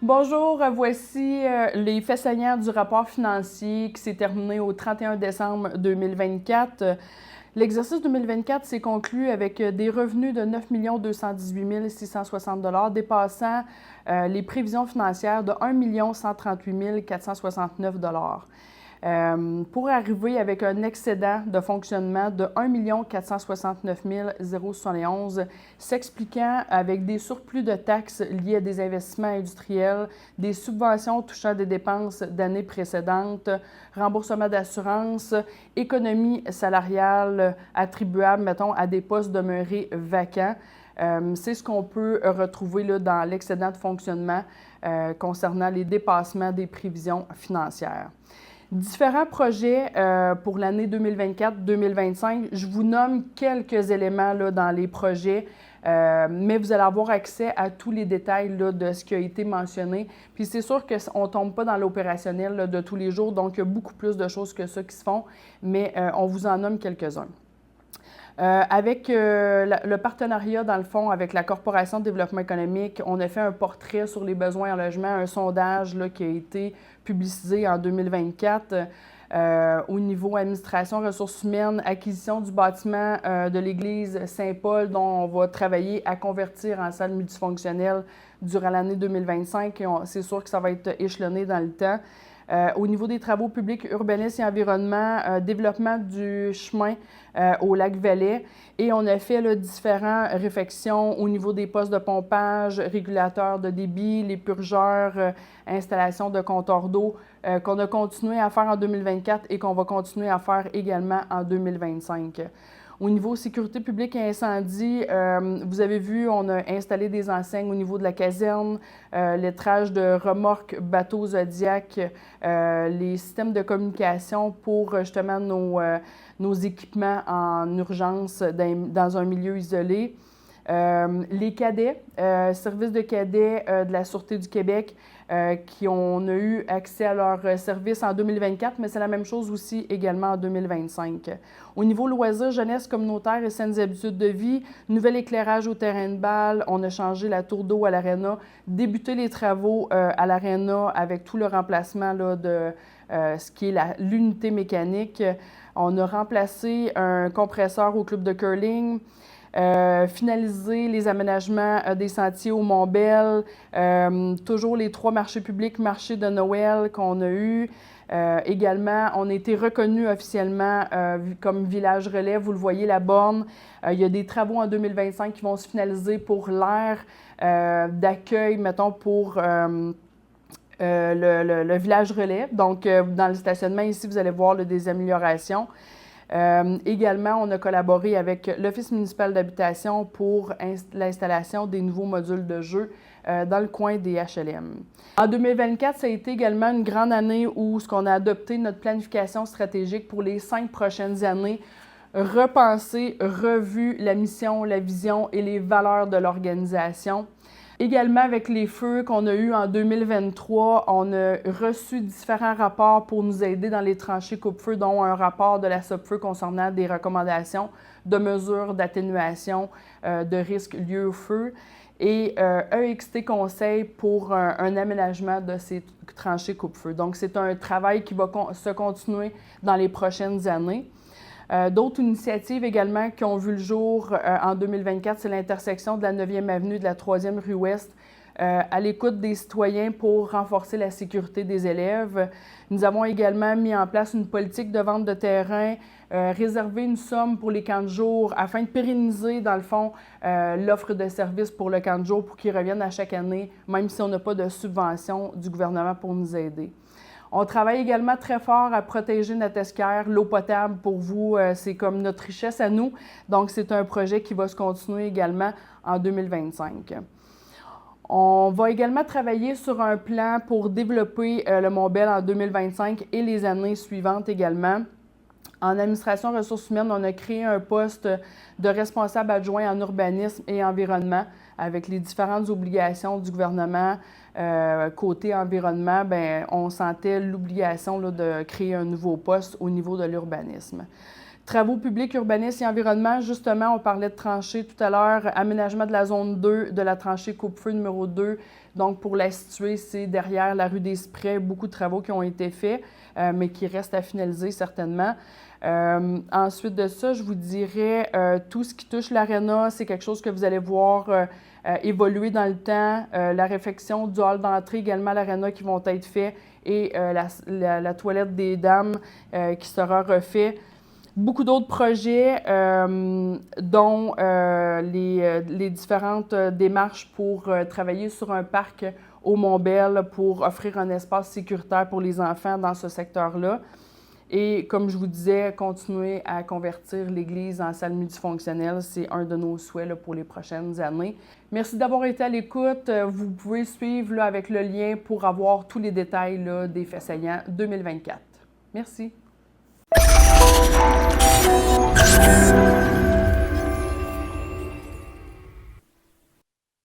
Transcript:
Bonjour, voici les faits saillants du rapport financier qui s'est terminé au 31 décembre 2024. L'exercice 2024 s'est conclu avec des revenus de 9 218 660 $, dépassant les prévisions financières de 1 138 469 $. Pour arriver avec un excédent de fonctionnement de 1 469 071, s'expliquant avec des surplus de taxes liés à des investissements industriels, des subventions touchant des dépenses d'années précédentes, remboursement d'assurance, économie salariale attribuable, mettons, à des postes demeurés vacants. C'est ce qu'on peut retrouver là, dans l'excédent de fonctionnement concernant les dépassements des prévisions financières. Différents projets pour l'année 2024-2025. Je vous nomme quelques éléments là, dans les projets, mais vous allez avoir accès à tous les détails là, de ce qui a été mentionné. Puis c'est sûr qu'on ne tombe pas dans l'opérationnel là, de tous les jours, donc il y a beaucoup plus de choses que ça qui se font, mais on vous en nomme quelques-uns. Avec le partenariat, dans le fond, avec la Corporation de développement économique, on a fait un portrait sur les besoins en logement, un sondage là, qui a été publicisé en 2024 au niveau administration, ressources humaines, acquisition du bâtiment de l'église Saint-Paul, dont on va travailler à convertir en salle multifonctionnelle durant l'année 2025. Et c'est sûr que ça va être échelonné dans le temps. Au niveau des travaux publics, urbanisme et environnement, développement du chemin au lac Valais. Et on a fait là, différentes réflexions au niveau des postes de pompage, régulateurs de débit, les purgeurs, installation de compteurs d'eau qu'on a continué à faire en 2024 et qu'on va continuer à faire également en 2025. Au niveau sécurité publique et incendie, vous avez vu, on a installé des enseignes au niveau de la caserne, lettrage de remorques, bateaux Zodiac, les systèmes de communication pour justement nos équipements en urgence dans un milieu isolé. Les cadets, services de cadets de la Sûreté du Québec, on a eu accès à leurs services en 2024, mais c'est la même chose aussi également en 2025. Au niveau loisirs, jeunesse communautaire et saines habitudes de vie, nouvel éclairage au terrain de balle, on a changé la tour d'eau à l'aréna, débuté les travaux à l'aréna avec tout le remplacement là, de ce qui est l'unité mécanique. On a remplacé un compresseur au club de curling. Finaliser les aménagements des sentiers au Mont-Bell, toujours les 3 marchés publics, marché de Noël qu'on a eu. Également, on a été reconnu officiellement comme village relais. Vous le voyez, la borne. Il y a des travaux en 2025 qui vont se finaliser pour l'aire d'accueil, mettons, pour le village relais. Donc, dans le stationnement ici, vous allez voir là, des améliorations. Également, on a collaboré avec l'Office municipal d'habitation pour l'installation des nouveaux modules de jeu dans le coin des HLM. En 2024, ça a été également une grande année où on a adopté notre planification stratégique pour les 5 prochaines années, repensé, revu la mission, la vision et les valeurs de l'organisation. Également, avec les feux qu'on a eus en 2023, on a reçu différents rapports pour nous aider dans les tranchées coupe-feu, dont un rapport de la SOPFEU concernant des recommandations de mesures d'atténuation de risques liés au feu et EXT Conseil pour un aménagement de ces tranchées coupe-feu. Donc, c'est un travail qui va se continuer dans les prochaines années. D'autres initiatives également qui ont vu le jour en 2024, c'est l'intersection de la 9e avenue et de la 3e rue Ouest, à l'écoute des citoyens pour renforcer la sécurité des élèves. Nous avons également mis en place une politique de vente de terrain, réservé une somme pour les camps de jour afin de pérenniser, dans le fond, l'offre de services pour le camp de jour pour qu'ils reviennent à chaque année, même si on n'a pas de subvention du gouvernement pour nous aider. On travaille également très fort à protéger notre esquerre, l'eau potable pour vous, c'est comme notre richesse à nous. Donc, c'est un projet qui va se continuer également en 2025. On va également travailler sur un plan pour développer le Mont-Bell en 2025 et les années suivantes également. En administration ressources humaines, on a créé un poste de responsable adjoint en urbanisme et environnement avec les différentes obligations du gouvernement. Côté environnement, bien, on sentait l'obligation là, de créer un nouveau poste au niveau de l'urbanisme. Travaux publics, urbanisme et environnement, justement, on parlait de tranchée tout à l'heure, aménagement de la zone 2 de la tranchée coupe-feu numéro 2. Donc, pour la situer, c'est derrière la rue des Sprets, beaucoup de travaux qui ont été faits, mais qui restent à finaliser certainement. Ensuite de ça, je vous dirais, tout ce qui touche l'aréna, c'est quelque chose que vous allez voir évoluer dans le temps. La réfection du hall d'entrée, également l'aréna qui vont être faits, et la toilette des dames qui sera refait. Beaucoup d'autres projets, dont les différentes démarches pour travailler sur un parc au Mont-Bell pour offrir un espace sécuritaire pour les enfants dans ce secteur-là. Et comme je vous disais, continuer à convertir l'Église en salle multifonctionnelle, c'est un de nos souhaits là, pour les prochaines années. Merci d'avoir été à l'écoute. Vous pouvez suivre là, avec le lien pour avoir tous les détails là, des faits saillants 2024. Merci.